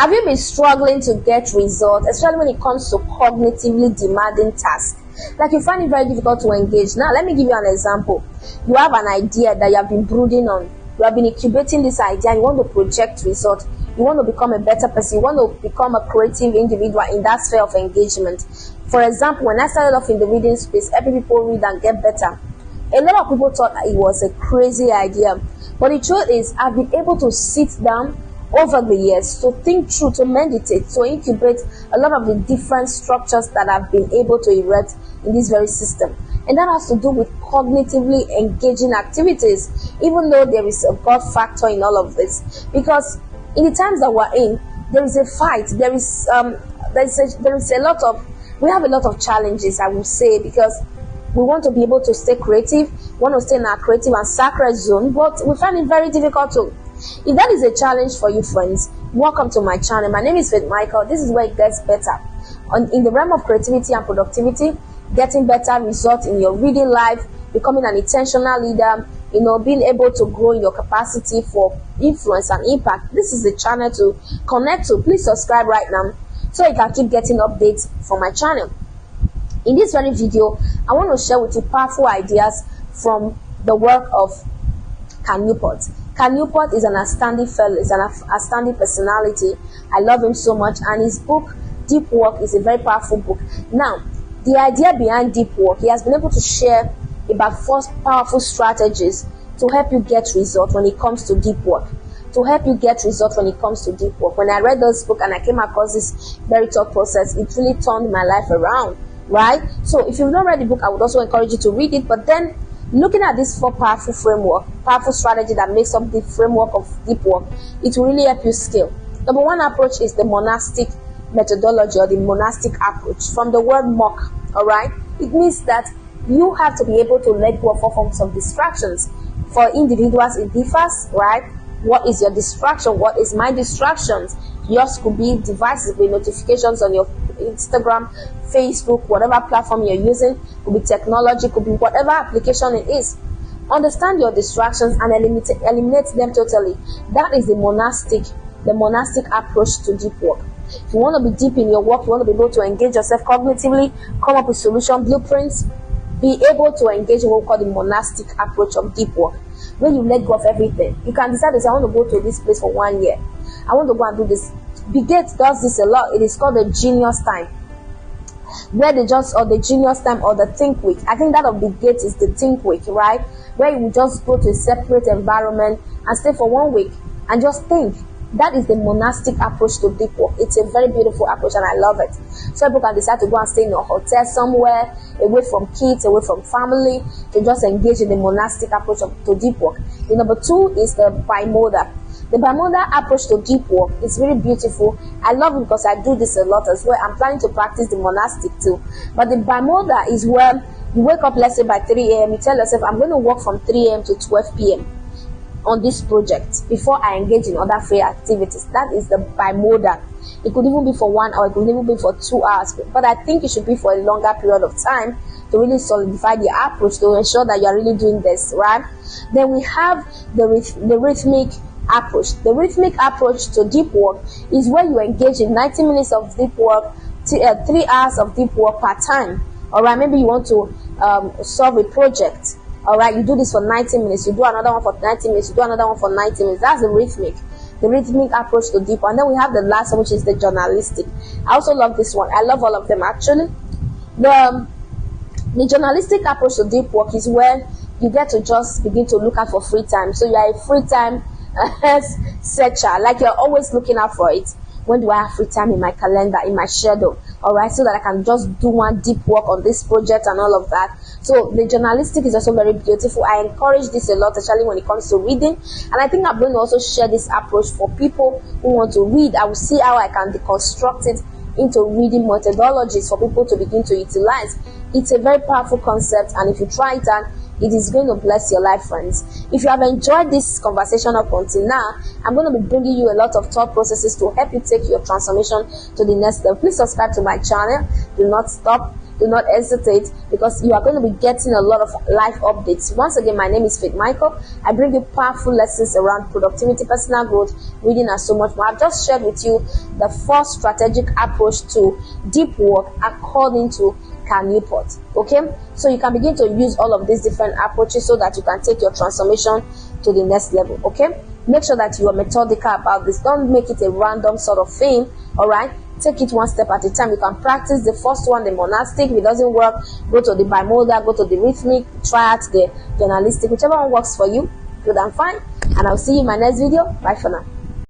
Have you been struggling to get results, especially when it comes to cognitively demanding tasks? Like you find it very difficult to engage. Now, let me give you an example. You have an idea that you have been brooding on. You have been incubating this idea. You want to project results. You want to become a better person. You want to become a creative individual in that sphere of engagement. For example, when I started off in the reading space, helping people read and get better, a lot of people thought it was a crazy idea. But the truth is, I've been able to sit down over the years to think through, to meditate, to incubate a lot of the different structures that I've been able to erect in this very system. And that has to do with cognitively engaging activities, even though there is a God factor in all of this. Because in the times that we're in, there is a fight, we have a lot of challenges, I would say, because we want to be able to stay creative, want to stay in our creative and sacred zone, but we find it very difficult to. If that is a challenge for you, friends, welcome to my channel. My name is Rhythmic. This is where it gets better. In the realm of creativity and productivity, getting better results in your reading life, becoming an intentional leader, being able to grow in your capacity for influence and impact. This is the channel to connect to. Please subscribe right now so you can keep getting updates from my channel. In this very video, I want to share with you powerful ideas from the work of Newport. Newport is an outstanding fellow, is an outstanding personality. I love him so much, and his book, Deep Work, is a very powerful book. Now, the idea behind Deep Work, he has been able to share about 4 powerful strategies to help you get results when it comes to deep work. To help you get results when it comes to deep work. When I read this book and I came across this very thought process, it really turned my life around, right? So if you've not read the book, I would also encourage you to read it. But then, looking at this 4 powerful strategy that makes up the framework of deep work, it will really help you scale. Number 1 approach is the monastic methodology, or the monastic approach, from the word mock. All right, it means that you have to be able to let go of all forms of distractions. For individuals, it differs, right? What is your distraction? What is my distractions? Yours could be devices with notifications on your Instagram, Facebook, whatever platform you're using. Could be technology, could be whatever application it is. Understand your distractions and eliminate them totally. That is the monastic approach to deep work. If you want to be deep in your work, you want to be able to engage yourself cognitively, come up with solution blueprints, be able to engage in what we call the monastic approach of deep work, where you let go of everything. You can decide to say, I want to go to this place for 1 year. I want to go and do this. Bill Gates does this a lot. It is called the genius time, where the genius time or the think week. I think that of Bill Gates is the think week, right? Where you will just go to a separate environment and stay for 1 week and just think. That is the monastic approach to deep work. It's a very beautiful approach and I love it. So people can decide to go and stay in a hotel somewhere, away from kids, away from family, to just engage in the monastic approach to deep work. The number 2 is the bimodal. The bimodal approach to deep work is really beautiful. I love it because I do this a lot as well. I'm planning to practice the monastic too. But the bimodal is where you wake up, let's say by 3 a.m. You tell yourself, I'm going to work from 3 a.m. to 12 p.m. on this project before I engage in other free activities. That is the bimodal. It could even be for 1 hour, it could even be for 2 hours, but I think it should be for a longer period of time to really solidify the approach, to ensure that you're really doing this, right? Then we have the rhythmic approach. The rhythmic approach to deep work is where you engage in 90 minutes of deep work, 3 hours of deep work per time. All right, maybe you want to solve a project. All right, you do this for 90 minutes, you do another one for 90 minutes, you do another one for 90 minutes. That's the rhythmic approach to deep. And then we have the last one, which is the journalistic. I also love this one. I love all of them actually. The journalistic approach to deep work is where you get to just begin to look out for free time. So you are a free time searcher, like you're always looking out for it. When do I have free time in my calendar, in my schedule? All right, so that I can just do one deep work on this project and all of that. So the journalistic is also very beautiful. I encourage this a lot, especially when it comes to reading. And I think I'm going to also share this approach for people who want to read. I will see how I can deconstruct it into reading methodologies for people to begin to utilize. It's a very powerful concept, and if you try it out, it is going to bless your life, friends. If you have enjoyed this conversation up until now, I'm going to be bringing you a lot of thought processes to help you take your transformation to the next level. Please subscribe to my channel. Do not stop. do not hesitate, because you are going to be getting a lot of life updates. Once again, my name is Faith Michael. I bring you powerful lessons around productivity, personal growth, reading, and so much more. I've just shared with you the 4 strategic approach to deep work according to Newport. Okay, so you can begin to use all of these different approaches so that you can take your transformation to the next level. Okay, make sure that you are methodical about this. Don't make it a random sort of thing. All right, take it one step at a time. You can practice the first one, the Monastic. If it doesn't work, go to the Bimodal, go to the Rhythmic, try out the Journalistic, whichever one works for you. Good and fine. And I'll see you in my next video. Bye for now.